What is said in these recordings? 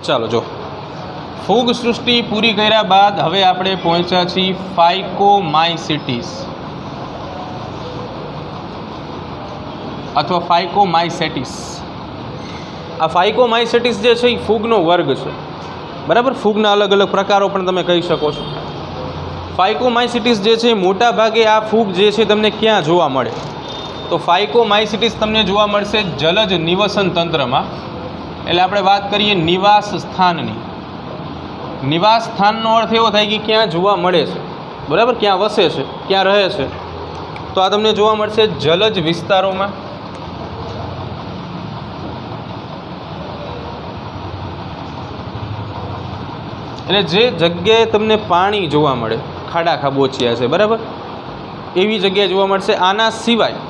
ચાલો જો ફૂગ સૃષ્ટિ પૂરી કર્યા બાદ હવે આપણે પહોંચ્યા છીએ ફાઇકોમાઇસિટીસ અથવા ફાઇકોમાઇસેટિસ. આ ફાઇકોમાઇસેટિસ જે છે એ ફૂગનો વર્ગ છે, બરાબર. ફૂગના અલગ અલગ પ્રકારો પણ તમે કહી શકો છો. ફાઇકોમાઇસિટીસ જે છે મોટા ભાગે આ ફૂગ જે છે તમને ક્યાં જોવા મળે? તો ફાઇકોમાઇસિટીસ તમને જોવા મળશે જલજ નિવસન તંત્રમાં. એટલે આપણે વાત કરીએ નિવાસ સ્થાનની. નિવાસ સ્થાનનો અર્થ એવો થાય કે ક્યાં જોવા મળે છે, બરાબર, ક્યાં વસે છે, ક્યાં રહે છે. તો આ તમને જોવા મળશે જલજ વિસ્તારોમાં. એટલે જે જગ્યાએ તમને પાણી જોવા મળે, ખાડા ખાબોચિયા છે, બરાબર, એવી જગ્યાએ જોવા મળશે. આના સિવાય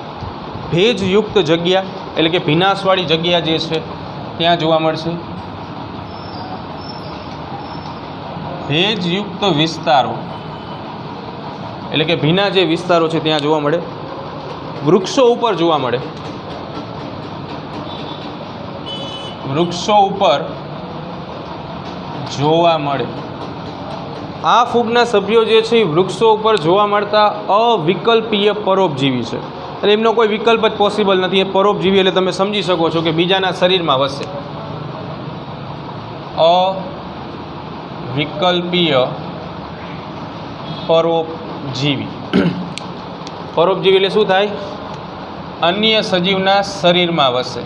ભેજયુક્ત જગ્યા એટલે કે ભીનાશવાળી જગ્યા જે છે ત્યાં જોવા મળશે. ભેજયુક્ત વિસ્તારો એટલે કે ભીના જે વિસ્તારો છે ત્યાં જોવા મળે. વૃક્ષો ઉપર જોવા મળે. વૃક્ષો ઉપર જોવા મળે. આ ફૂગના સભ્યો જે છે એ વૃક્ષો ઉપર જોવા મળતા અવિકલ્પીય પરોપજીવી છે. એટલે એમનો કોઈ વિકલ્પ જ પોસિબલ નથી. એ પરોપજીવી એટલે તમે સમજી શકો છો કે બીજાના શરીરમાં વસે. અવિકલ્પીય પરોપજીવી. પરોપજીવી એટલે શું થાય? અન્ય સજીવના શરીરમાં વસે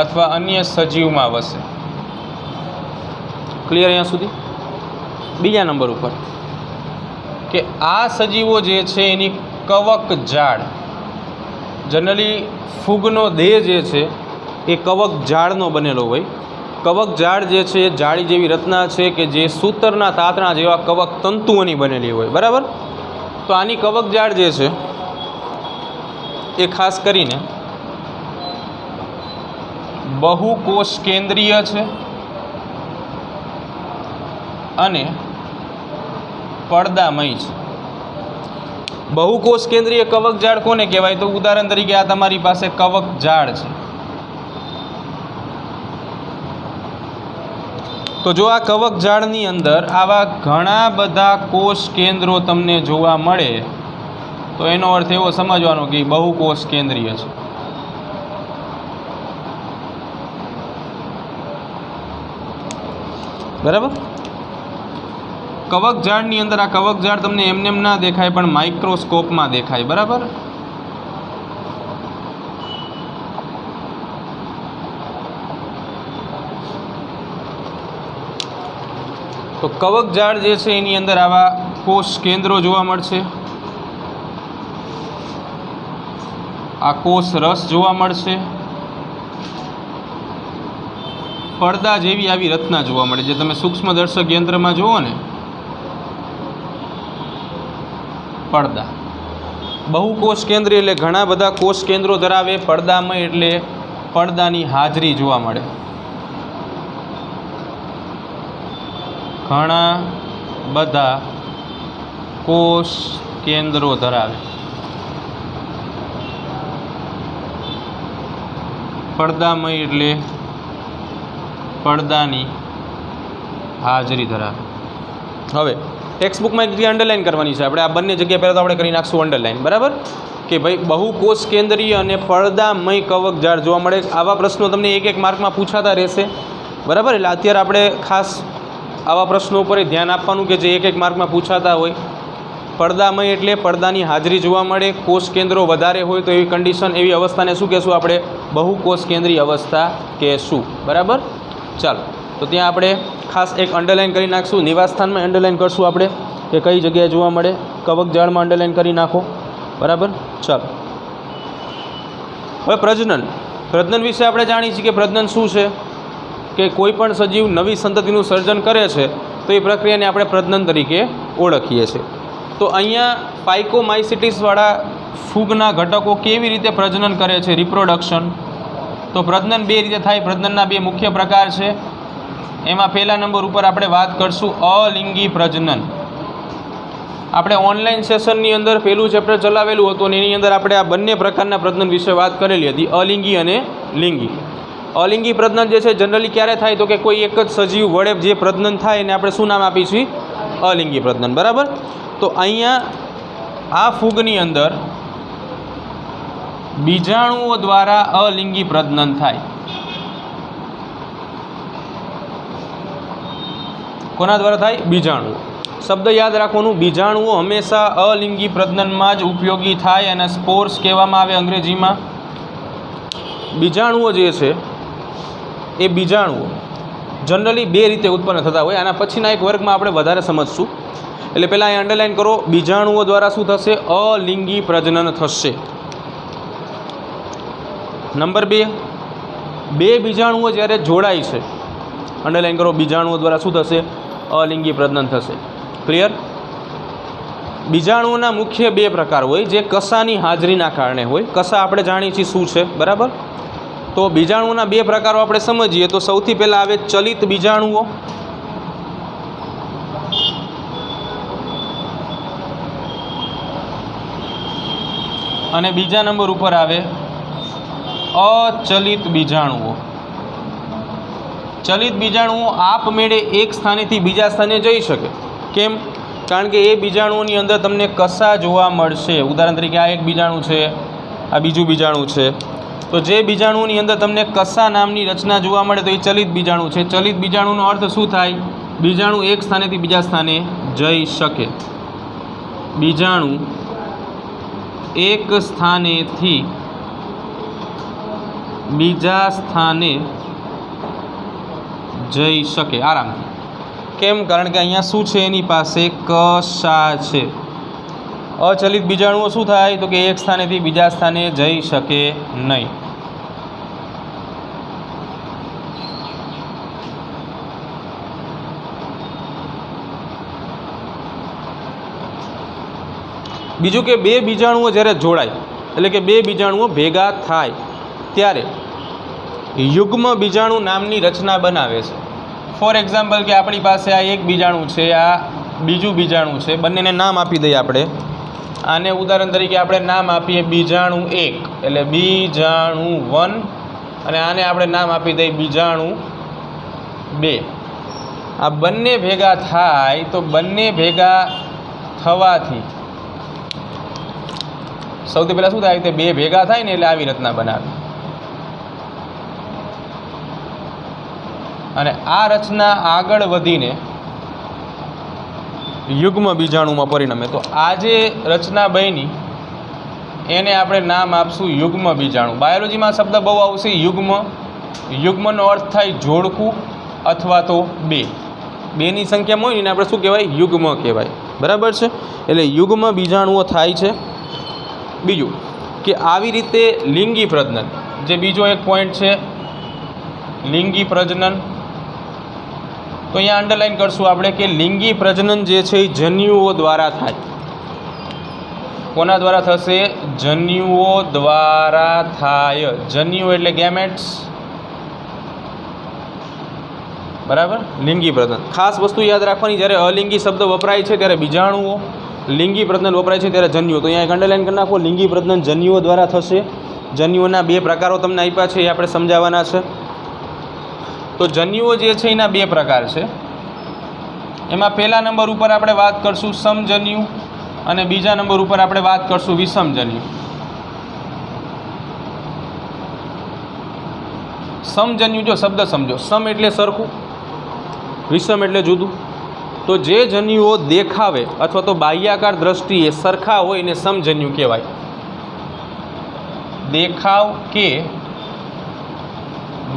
અથવા અન્ય સજીવમાં વસે. ક્લિયર અહીંયા સુધી? બીજા નંબર ઉપર કે આ સજીવો જે છે એની કવક જાળ, જનરલી ફૂગનો દેહ જે છે એ કવક જાળનો બનેલો હોય. કવક જાળ જે છે એ જાળી જેવી રચના છે કે જે સૂતરના તાતણા જેવા કવક તંતુઓની બનેલી હોય, બરાબર. તો આની કવક જાળ જે છે એ ખાસ કરીને બહુકોષ કેન્દ્રીય છે અને પડદામય છે. બહુકોષ કેન્દ્રીય કવક જાળ કોને કહેવાય? તો ઉદાહરણ તરીકે આ તમારી પાસે કવક જાળ છે. તો જો આ કવક જાળની અંદર આવા ઘણા બધા કોષ કેન્દ્રો તમને જોવા મળે તો એનો અર્થ એવો સમજવાનો કે બહુકોષ કેન્દ્રીય છે. બરાબર. કવક જાળની અંદર આ કવક જાળ તમને એમને એમ ના દેખાય પણ માઇક્રોસ્કોપમાં દેખાય, બરાબર. તો કવક જાળ જે છે એની અંદર આવા કોષ કેન્દ્રો જોવા મળશે. આ કોષ રસ જોવા મળશે. પડદા જેવી આવી રચના જોવા મળે જે તમે સૂક્ષ્મદર્શક યંત્રમાં જુઓ ને, પડદા. બહુકોષ કેન્દ્રીય એટલે ઘણા બધા કોષ કેન્દ્રો ધરાવે. પડદામય એટલે પડદાની હાજરી જોવા મળે. ઘણા બધા કોષ કેન્દ્રો ધરાવે. પડદામય એટલે પડદાની હાજરી ધરાવે. હવે ટેક્સ્ટબુકમાં એક જગ્યાએ અંડરલાઇન કરવાની છે આપણે. આ બંને જગ્યાએ પહેલાં તો આપણે કરી નાખશું અંડરલાઇન, બરાબર. કે ભાઈ બહુકોષ કેન્દ્રીય અને પડદામય કવક જાળ જોવા મળે. આવા પ્રશ્નો તમને એક એક માર્કમાં પૂછાતા રહેશે, બરાબર. એટલે અત્યારે આપણે ખાસ આવા પ્રશ્નો ઉપર ધ્યાન આપવાનું કે જે એક એક માર્કમાં પૂછાતા હોય. પડદામય એટલે પડદાની હાજરી જોવા મળે. કોષ કેન્દ્રો વધારે હોય તો એવી કન્ડિશન, એવી અવસ્થાને શું કહેશું આપણે? બહુકોષ કેન્દ્રીય અવસ્થા કહેશું, બરાબર. ચાલો, તો ત્યાં આપણે ખાસ એક અંડરલાઇન કરી નાખશું. નિવાસસ્થાનમાં અંડરલાઇન કરશું આપણે કે કઈ જગ્યાએ જોવા મળે. કવક જાળમાં અંડરલાઇન કરી નાખો, બરાબર. ચાલો, હવે પ્રજનન. પ્રજનન વિશે આપણે જાણીએ છીએ કે પ્રજનન શું છે કે કોઈ પણ સજીવ નવી સંતતિનું સર્જન કરે છે તો એ પ્રક્રિયાને આપણે પ્રજનન તરીકે ઓળખીએ છીએ. તો અહીંયા ફાઇકોમાઇસિટીસવાળા ફૂગના ઘટકો કેવી રીતે પ્રજનન કરે છે, રિપ્રોડક્શન. તો પ્રજનન બે રીતે થાય. પ્રજનનના બે મુખ્ય પ્રકાર છે. એમાં પહેલા નંબર ઉપર આપણે વાત કરશું અલિંગી પ્રજનન. આપણે ઓનલાઈન સેશનની અંદર પહેલું ચેપ્ટર ચલાવેલું હતું અને એની અંદર આપણે આ બંને પ્રકારના પ્રજનન વિશે વાત કરેલી હતી, અલિંગી અને લિંગી. અલિંગી પ્રજનન જે છે જનરલી ક્યારે થાય તો કે કોઈ એક જ સજીવ વડે જે પ્રજનન થાય એને આપણે શું નામ આપીશું? અલિંગી પ્રજનન, બરાબર. તો અહીંયા આ ફૂગની અંદર બીજાણુઓ દ્વારા અલિંગી પ્રજનન થાય. કોના દ્વારા થાય? બીજાણુઓ. શબ્દ યાદ રાખવાનું, બીજાણુઓ હંમેશા અલિંગી પ્રજનનમાં જ ઉપયોગી થાય અને સ્પોર્સ કહેવામાં આવે અંગ્રેજીમાં. બીજાણુઓ જે છે એ બીજાણુઓ જનરલી બે રીતે ઉત્પન્ન થતા હોય. આના પછીના એક વર્ગમાં આપણે વધારે સમજશું. એટલે પહેલાં અહીં અંડરલાઇન કરો, બીજાણુઓ દ્વારા શું થશે? અલિંગી પ્રજનન થશે. નંબર 2, બે બીજાણુઓ જ્યારે જોડાય છે, અંડરલાઇન કરો, બીજાણુઓ દ્વારા શું થશે? અલિંગી પ્રજનન થશે. ક્લિયર? બીજાણુઓના મુખ્ય 2 પ્રકાર હોય જે કસાની હાજરીના કારણે હોય. કસા આપણે જાણીએ છીએ શું છે, બરાબર. તો બીજાણુઓના 2 પ્રકારો આપણે સમજીએ તો સૌથી પહેલાં આવે ચલિત બીજાણુઓ અને બીજા નંબર ઉપર આવે અચલિત બીજાણુઓ. ચલિત બીજાણુઓ આપમેળે એક સ્થાનેથી બીજા સ્થાને જઈ શકે. કેમ? કારણ કે એ બીજાણુઓની અંદર તમને કસા જોવા મળશે. ઉદાહરણ તરીકે આ એક બીજાણુ છે, આ બીજું બીજાણુ છે. તો જે બીજાણુઓની અંદર તમને કસા નામની રચના જોવા મળે તો એ ચલિત બીજાણુ છે. ચલિત બીજાણુનો અર્થ શું થાય? બીજાણુ એક સ્થાનેથી બીજા સ્થાને જઈ શકે. બીજાણુ એક સ્થાનેથી બીજા સ્થાને જઈ શકે આરામથી. કેમ? કારણ કે અહીંયા શું છે? એની પાસે કસા છે. અચલિત બીજાણુઓ શું થાય તો કે એક સ્થાનેથી બીજા સ્થાને જઈ શકે નહીં. બીજું કે બે બીજાણુઓ જ્યારે જોડાય એટલે કે બે બીજાણુઓ ભેગા થાય ત્યારે યુગ્મ બીજાણુ નામની રચના બનાવે છે. ફોર એક્ઝામ્પલ કે આપણી પાસે આ એક બીજાણુ છે, આ બીજું બીજાણુ છે, બંનેને નામ આપી દઈએ આપણે. આને ઉદાહરણ તરીકે આપણે નામ આપીએ બીજાણુ 1 એટલે બીજાણુ 1 અને આને આપણે નામ આપી દઈએ બીજાણુ 2. આ બંને ભેગા થાય તો બંને ભેગા થવાથી સૌથી પહેલાં શું થાય? તે બે ભેગા થાય ને એટલે આવી રચના બનાવે અને આ રચના આગળ વધીને યુગ્મ બીજાણુમાં પરિણમે. તો આ જે રચના બની એને આપણે નામ આપશું યુગ્મ બીજાણુ. બાયોલોજીમાં શબ્દ બહુ આવશે યુગ્મ. યુગ્મનો અર્થ થાય જોડકું અથવા તો બેની સંખ્યામાં હોય ને આપણે શું કહેવાય? યુગ્મ કહેવાય. બરાબર છે? એટલે યુગ્મ બીજાણુઓ થાય છે. બીજું કે આવી રીતે લિંગી પ્રજનન, જે બીજો એક પોઈન્ટ છે લિંગી પ્રજનન. તો અહીંયા અંડરલાઇન કરશું આપણે કે લિંગી પ્રજનન જે છે એ જન્યુઓ દ્વારા થાય. કોના દ્વારા થશે? જન્યુઓ દ્વારા થાય. જન્યુ એટલે ગેમેટ્સ, બરાબર. લિંગી પ્રજનન ખાસ વસ્તુ યાદ રાખવાની, જ્યારે અલિંગી શબ્દ વપરાય છે ત્યારે બીજાણુઓ, લિંગી પ્રજનન વપરાય છે ત્યારે જન્યુઓ. તો અહીંયા એક અંડરલાઇન કરી નાખો, લિંગી પ્રજનન જન્યુઓ દ્વારા થશે. જન્યુઓના 2 પ્રકારો તમને આપ્યા છે એ આપણે સમજાવવાના છે. તો જન્યુઓ જે છે એના 2 પ્રકાર છે. એમાં પહેલા નંબર ઉપર આપણે વાત કરશું સમજન્યુ અને બીજા નંબર ઉપર આપણે વાત કરશું વિષમજન્યુ. સમજન્યુ જો શબ્દ સમજો, સમ એટલે સરખું, વિષમ એટલે જુદું. તો જે જન્યુઓ દેખાવે અથવા તો બાહ્યાકાર દ્રષ્ટિએ સરખા હોય એને સમજન્યુ કહેવાય. દેખાવ કે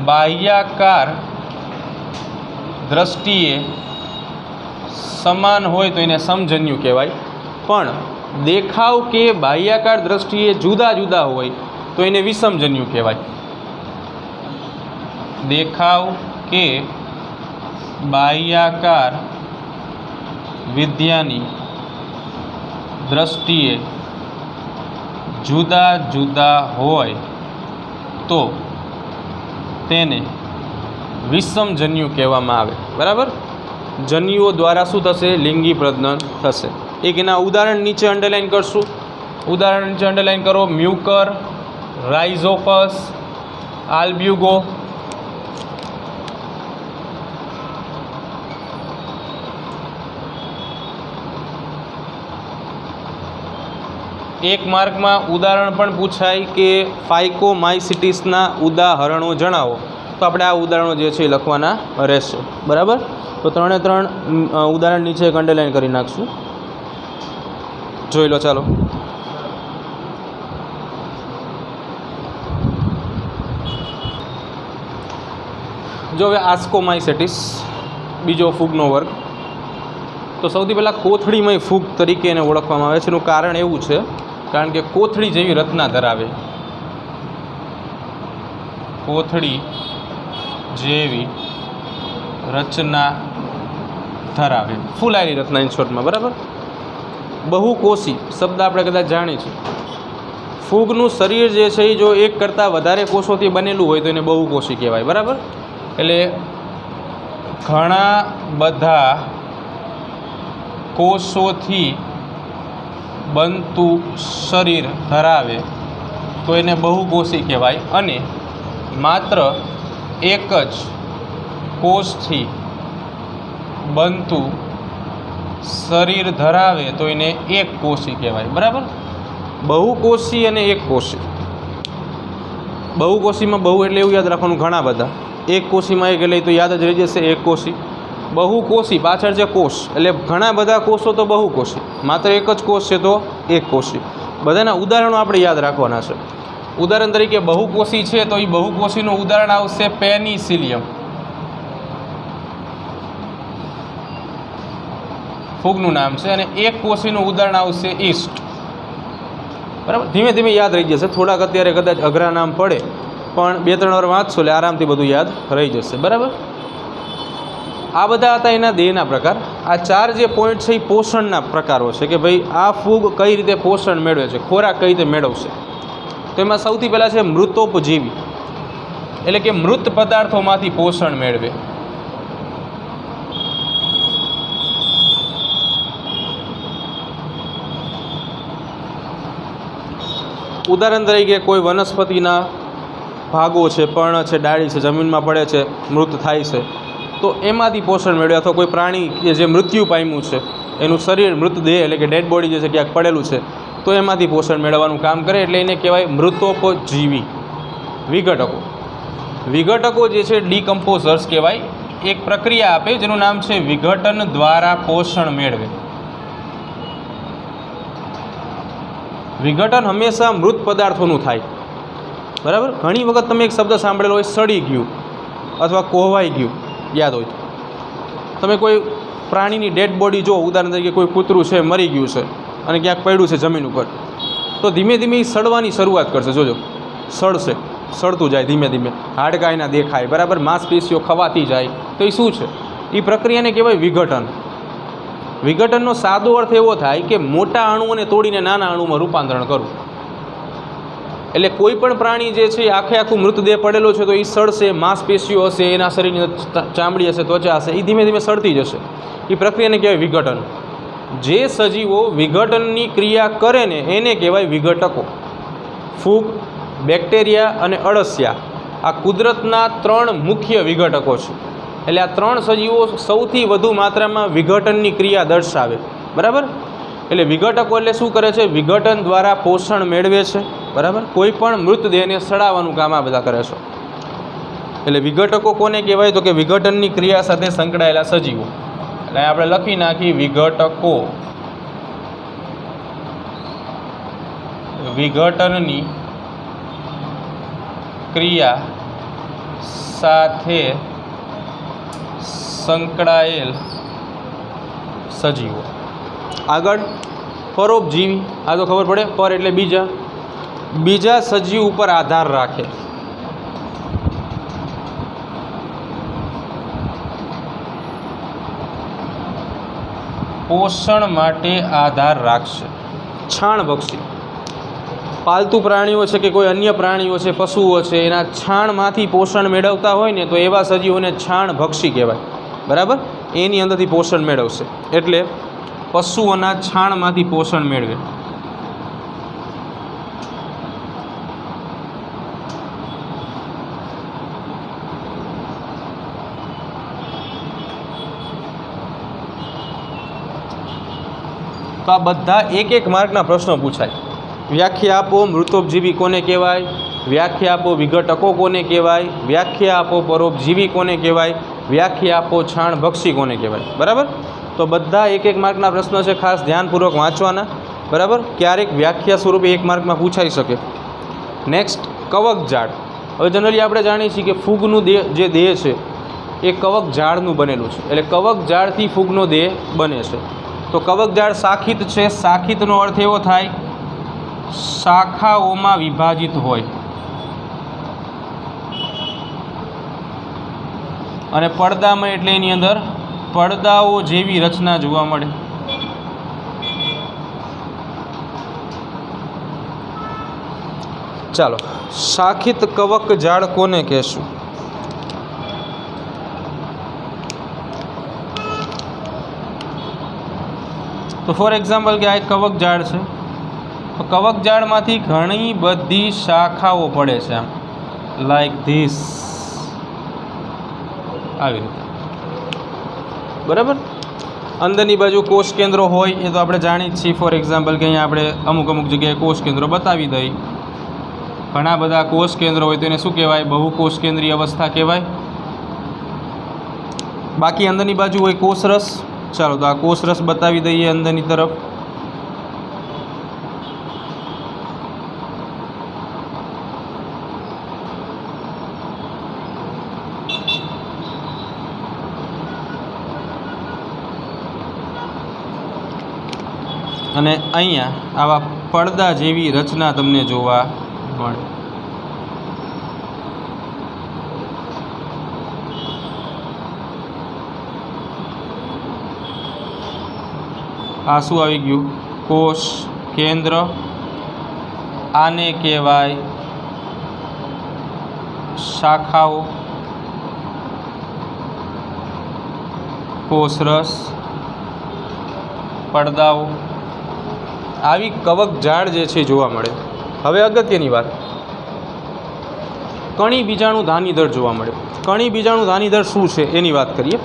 બાહ્યાકાર દ્રષ્ટિએ સમાન હોય તો એને સમજન્યુ કહેવાય. પણ દેખાવ કે બાહ્યાકાર દ્રષ્ટિએ જુદા જુદા હોય તો એને વિષમજન્યુ કહેવાય. દેખાવ કે બાહ્યાકાર વિદ્યાની દ્રષ્ટિએ જુદા જુદા હોય તો તેને વિષમજન્યુ કહેવામાં આવે. બરાબર? જન્યુઓ દ્વારા શું થશે? લિંગી પ્રજનન થશે. એક એના ઉદાહરણ નીચે અંડરલાઇન કરશું. ઉદાહરણ નીચે અંડરલાઇન કરો, મ્યુકર, રાઇઝોપસ, આલ્બ્યુગો, 1 માર્કમાં ઉદાહરણ પણ પૂછાય કે ફાઇકોમાઇસિટીસના ઉદાહરણો જણાવો, તો આપણે આ ઉદાહરણો જે છે એ લખવાના રહેશે. બરાબર. તો 3 એ 3 ઉદાહરણ નીચે એક અંડરલાઇન કરી નાખશું. જોઈ લો. ચાલો, જો હવે આસ્કોમાઇસેટિસ બીજો ફૂગનો વર્ગ. તો સૌથી પહેલાં કોથળીમય ફૂગ તરીકે એને ઓળખવામાં આવે છે. એનું કારણ એવું છે કારણ કે કોથળી જેવી રચના ધરાવે. કોથળી જેવી રચના ધરાવે, ફૂલાયેલી રચના ઇન શોર્ટમાં. બરાબર. બહુકોષી શબ્દ આપણે કદાચ જાણીએ છીએ. ફૂગનું શરીર જે છે એ જો એક કરતાં વધારે કોષોથી બનેલું હોય તો એને બહુકોષી કહેવાય. બરાબર. એટલે ઘણા બધા કોષોથી બનતું શરીર ધરાવે તો એને બહુકોષી કહેવાય. અને માત્ર એક જ કોષથી બનતું શરીર ધરાવે તો એને એક કોષી કહેવાય. બરાબર. બહુકોષી અને એક કોષી. બહુકોષીમાં બહુ એટલે એવું યાદ રાખવાનું ઘણા બધા. એક કોષીમાં એક એટલે તો યાદ જ રહી જશે એક કોષી. બહુકોષી પાછળ છે કોષ, એટલે ઘણા બધા કોષો તો બહુકોષી. માત્ર એક જ કોષ છે તો એક કોષી. બધાના ઉદાહરણો આપણે યાદ રાખવાના છે. ઉદાહરણ તરીકે બહુકોષી છે તો એ બહુકોષીનું ઉદાહરણ આવશે પેનિસિલિયમ. ફૂગનું નામ છે. અને એક કોષીનું ઉદાહરણ આવશે ઈસ્ટ. બરાબર. ધીમે ધીમે યાદ રહી જશે. થોડાક અત્યારે કદાચ અઘરા નામ પડે પણ 2-3 વાર વાંચશો એટલે આરામથી બધું યાદ રહી જશે. બરાબર. આ બધા હતા એના દેહના પ્રકાર. આ 4 જે પોઈન્ટ છે એ પોષણના પ્રકારો છે કે ભાઈ આ ફૂગ કઈ રીતે પોષણ મેળવે છે, ખોરાક કઈ રીતે મેળવશે. તો એમાં સૌથી પહેલાં છે મૃતોપજીવી, એટલે કે મૃત પદાર્થોમાંથી પોષણ મેળવે. ઉદાહરણ તરીકે કોઈ વનસ્પતિના ભાગો છે, પર્ણ છે, ડાળી છે, જમીનમાં પડે છે, મૃત થાય છે તો એમાંથી પોષણ મેળવે. અથવા કોઈ પ્રાણી કે જે મૃત્યુ પામ્યું છે એનું શરીર મૃતદેહ એટલે કે ડેડ બોડી જે છે ક્યાંક પડેલું છે તો એમાંથી પોષણ મેળવવાનું કામ કરે એટલે એને કહેવાય મૃતોપજીવી. વિઘટકો. વિઘટકો જે છે ડીકમ્પોઝર્સ કહેવાય. એક પ્રક્રિયા આપે જેનું નામ છે વિઘટન દ્વારા પોષણ મેળવે. વિઘટન હંમેશા મૃત પદાર્થોનું થાય. બરાબર. ઘણી વખત તમે એક શબ્દ સાંભળેલો હોય સડી ગયું અથવા કોહવાઈ ગયું, યાદ હોય તો. તમે કોઈ પ્રાણીની ડેડ બોડી જો, ઉદાહરણ તરીકે કોઈ કૂતરું છે મરી ગયું છે અને ક્યાંક પડ્યું છે જમીન ઉપર, તો ધીમે ધીમે એ સડવાની શરૂઆત કરશે. જોજો, સડશે, સડતું જાય ધીમે ધીમે. હાડકાં એના દેખાય. બરાબર. માંસપેશીઓ ખવાતી જાય. તો એ શું છે? એ પ્રક્રિયાને કહેવાય વિઘટન. વિઘટનનો સાદો અર્થ એવો થાય કે મોટા અણુઓને તોડીને નાના અણુમાં રૂપાંતરણ કરવું. એટલે કોઈ પણ પ્રાણી જે છે આખે આખું મૃતદેહ પડેલો છે તો એ સડશે, માંસપેશીઓ હશે, એના શરીરની ચામડી હશે, ત્વચા હશે, એ ધીમે ધીમે સડતી જશે. એ પ્રક્રિયાને કહેવાય વિઘટન. જે સજીવો વિઘટનની ક્રિયા કરે ને એને કહેવાય વિઘટકો. ફૂગ, બેક્ટેરિયા અને અળસિયા આ કુદરતના 3 મુખ્ય વિઘટકો છે. એટલે આ 3 સજીવો સૌથી વધુ માત્રામાં વિઘટનની ક્રિયા દર્શાવે. બરાબર. એટલે વિઘટકો એટલે શું કરે છે? વિઘટન દ્વારા પોષણ મેળવે છે. બરાબર. કોઈ પણ મૃતદેહને સડાવવાનું કામ આ બધા કરે છે. એટલે વિઘટકો કોને કહેવાય? તો કે વિઘટનની ક્રિયા સાથે સંકળાયેલા સજીવો. એટલે આપણે લખી નાખી વિઘટકો. વિઘટનની ક્રિયા સાથે સંકળાયેલ સજીવો. આગળ પરોપજીવી. આ તો ખબર પડે. પર એટલે બીજા સજીવ ઉપર આધાર રાખે. પોષણ માટે આધાર રાખશે. છાણભક્ષી. પાલતુ પ્રાણીઓ છે કે કોઈ અન્ય પ્રાણીઓ છે, પશુઓ છે, એના છાણમાંથી પોષણ મેળવતા હોય ને તો એવા સજીવોને છાણભક્ષી કહેવાય. બરાબર. એની અંદરથી પોષણ મેળવશે. એટલે પશુઓના છાણમાંથી પોષણ મેળવે. તો આ બધા 1-1 માર્કના પ્રશ્નો પૂછાય. વ્યાખ્યા આપો મૃતોપજીવી કોને કહેવાય, વ્યાખ્યા આપો વિઘટકો કોને કહેવાય, વ્યાખ્યા આપો પરોપજીવી કોને કહેવાય, વ્યાખ્યા આપો છાણભક્ષી કોને કહેવાય. બરાબર. તો બધા 1-1 માર્કના પ્રશ્ન છે, ખાસ ધ્યાનપૂર્વક વાંચવાના. બરાબર. ક્યારેક વ્યાખ્યા સ્વરૂપે 1 માર્કમાં પૂછાઈ શકે. નેક્સ્ટ, કવકજાળ. હવે જનરલી આપણે જાણીએ છીએ કે ફૂગનું જે દેહ છે એ કવકજાળનું બનેલું છે, એટલે કવકજાળથી ફૂગનો દેહ બને છે. તો કવકજાળ શાખિત છે. શાખિતનો અર્થ એવો થાય શાખાઓમાં વિભાજિત હોય, અને પડદામય એટલે એની અંદર પડદાઓ જેવી રચના જોવા મળે. ચાલો, શાખિત કવકજાળ કોને કહેશું? તો ફોર એક્ઝામ્પલ કે આ એક કવકજાળ છે, તો કવકજાળમાંથી ઘણી બધી શાખાઓ પડે છે, આમ લાઈક ધીસ, આવી રીતે. બરાબર. અંદરની બાજુ કોષ કેન્દ્રો હોય એ તો આપણે જાણી જ છીએ. ફોર એક્ઝામ્પલ કે અહીંયા આપણે અમુક જગ્યાએ કોષ કેન્દ્રો બતાવી દઈએ. ઘણા બધા કોષ કેન્દ્રો હોય તો એને શું કહેવાય? બહુકોષ કેન્દ્રીય અવસ્થા કહેવાય. બાકી અંદરની બાજુ હોય કોષરસ. ચાલો, તો આ કોષરસ બતાવી દઈએ અંદરની તરફ. અને અહીંયા આવા પડદા જેવી રચના તમને જોવા મળે. આ શું આવી ગયું? કોષ કેન્દ્ર. આને કહેવાય શાખાઓ, કોષરસ, પડદાઓ. આવી કવકજાળ જે છે જોવા મળે. હવે અગત્યની વાત, કણી બીજાણુ ધાનીદળ જોવા મળે. કણી બીજાણુ ધાનીદળ શું છે એની વાત કરીએ.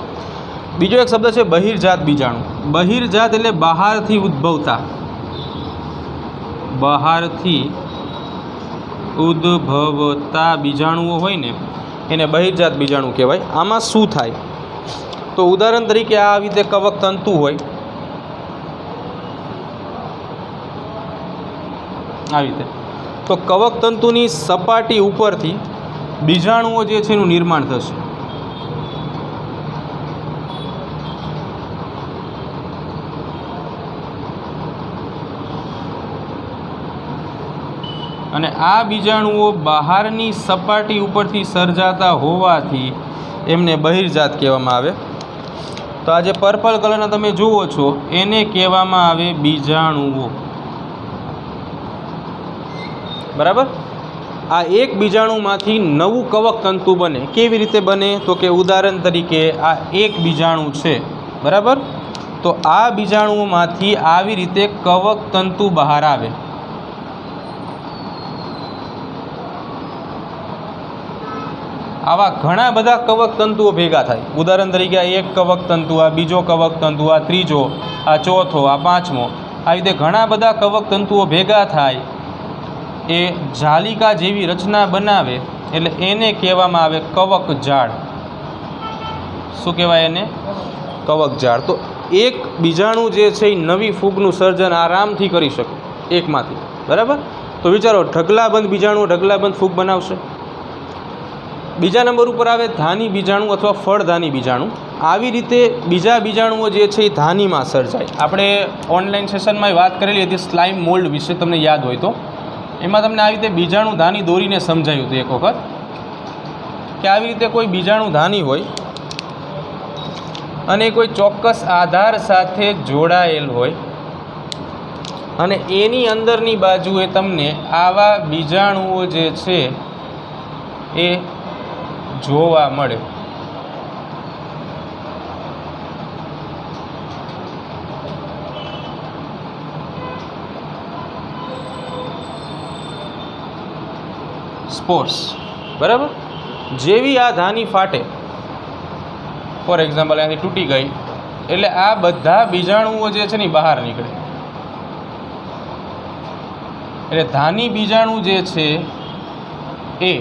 બીજો એક શબ્દ છે બહિર્જાત બીજાણુ. બહિર્જાત એટલે બહારથી ઉદ્ભવતા, બહારથી ઉદ્ભવતા બીજાણુઓ હોય ને એને બહિર્જાત બીજાણુ કહેવાય. આમાં શું થાય? તો ઉદાહરણ તરીકે આ આવી રીતે કવક તંતુ હોય, આવી રીતે. તો કવક તંતુની સપાટી ઉપરથી બીજાણુઓ જે છે એનું નિર્માણ થશે. અને આ બીજાણુઓ બહારની સપાટી ઉપરથી સર્જાતા હોવાથી એમને બહિર્જાત કહેવામાં આવે. તો આ જે પર્પલ કલરના તમે જુઓ છો એને કહેવામાં આવે બીજાણુઓ. બરાબર. આ એક બીજાણુમાંથી નવું કવક તંતુ બને. કેવી રીતે બને? તો કે ઉદાહરણ તરીકે આ એક બીજાણુ છે, બરાબર. તો આ બીજાણુઓમાંથી આવી રીતે કવક તંતુ બહાર આવે. આવા ઘણા બધા કવક તંતુઓ ભેગા થાય. ઉદાહરણ તરીકે આ એક કવક તંતુ, આ બીજો કવક તંતુ, આ ત્રીજો, આ ચોથો, આ પાંચમો. આવી રીતે ઘણા બધા કવક તંતુઓ ભેગા થાય, એ જાલિકા જેવી રચના બનાવે, એટલે એને કહેવામાં આવે કવકજાળ. શું કહેવાય એને? કવકજાળ. તો એક બીજાણુ જે છે એ નવી ફૂગનું સર્જન આરામથી કરી શકે એકમાંથી. બરાબર. તો વિચારો, ઢગલાબંધ બીજાણુ ઢગલાબંધ ફૂગ બનાવશે. બીજા નંબર ઉપર આવે ધાની બીજાણુ અથવા ફળધાની બીજાણુ. આવી રીતે બીજા બીજાણુઓ જે છે એ ધાનીમાં સર્જાય. આપણે ઓનલાઈન સેશનમાં વાત કરેલી હતી સ્લાઇમ મોલ્ડ વિશે, તમને યાદ હોય તો. એમાં તમને આવી રીતે બીજાણુ ધાની દોરીને સમજાયું હતું એક વખત, કે આવી રીતે કોઈ બીજાણુ ધાની હોય અને કોઈ ચોક્કસ આધાર સાથે જોડાયેલ હોય, અને એની અંદરની બાજુએ તમને આવા બીજાણુઓ જે છે એ જોવા મળે. સ્પોર્સ. બરાબર. જેવી આ ધાની ફાટે, ફોર એક્ઝામ્પલ અહીંથી તૂટી ગઈ, એટલે આ બધા બીજાણુઓ જે છે ને બહાર નીકળે. એટલે ધાની બીજાણુ જે છે એ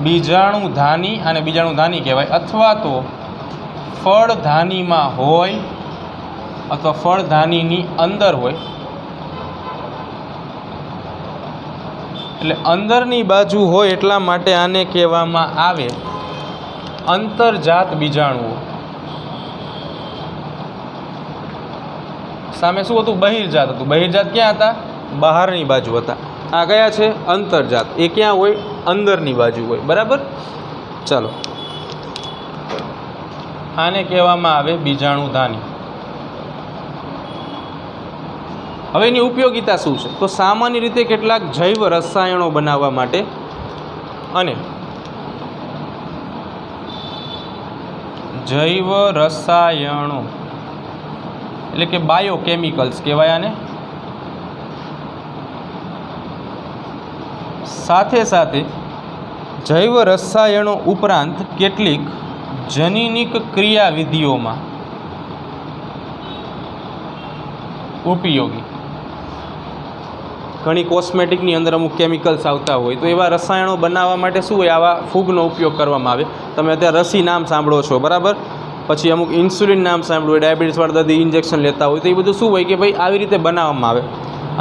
બીજાણુ ધાની અને બીજાણુ ધાની કહેવાય, અથવા તો ફળ ધાનીમાં હોય અથવા ફળ ધાનીની અંદર હોય. એટલે અંદરની બાજુ હોય એટલા માટે આને કહેવામાં આવે અંતર્જાત બીજાણુઓ. સામે શું હતું? બહિર્જાત હતું. બહિર્જાત ક્યાં હતા? બહારની બાજુ હતા. આ કયા છે? અંતર્જાત. એ ક્યાં હોય? અંદરની બાજુ હોય. બરાબર. ચાલો, આને કહેવામાં આવે બીજાણુ ધાની. હવે એની ઉપયોગિતા શું છે? તો સામાન્ય રીતે કેટલાક જૈવ રસાયણો બનાવવા માટે અને જૈવ રસાયણો એટલે કે બાયોકેમિકલ્સ કહેવાય આને. સાથે સાથે જૈવ રસાયણો ઉપરાંત કેટલીક જનીનિક ક્રિયાવિધિઓમાં ઉપયોગી. ઘણી કોસ્મેટિકની અંદર અમુક કેમિકલ્સ આવતા હોય તો એવા રસાયણો બનાવવા માટે શું હોય? આવા ફૂગનો ઉપયોગ કરવામાં આવે. તમે અત્યારે રસી નામ સાંભળો છો, બરાબર. પછી અમુક ઇન્સ્યુલિન નામ સાંભળ્યું હોય, ડાયાબિટીસવાળા દર્દી ઇન્જેક્શન લેતા હોય, તો એ બધું શું હોય કે ભાઈ આવી રીતે બનાવવામાં આવે.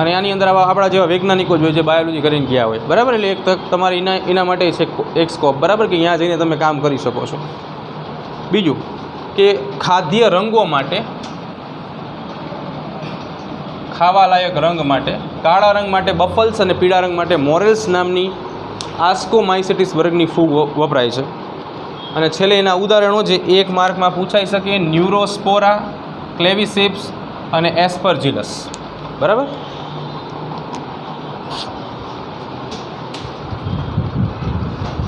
અને આની અંદર આવા આપણા જેવા વૈજ્ઞાનિકો જ હોય જે બાયોલોજી કરીને ગયા હોય, બરાબર. એટલે એક તક તમારે એના માટે છે એક સ્કોપ, બરાબર, કે ત્યાં જઈને તમે કામ કરી શકો છો. બીજું કે ખાદ્ય રંગો માટે, ખાવાલાયક રંગ માટે, કાળા રંગ માટે બફલ્સ અને પીળા રંગ માટે મોરેલ્સ નામની આસ્કોમાઇસેટિસ વર્ગની ફૂગ વપરાય છે. અને છેલ્લે એના ઉદાહરણો જે એક માર્કમાં પૂછાઈ શકે: ન્યુરોસ્પોરા, ક્લેવિસેપ્સ અને એસ્પરજિલસ. બરાબર.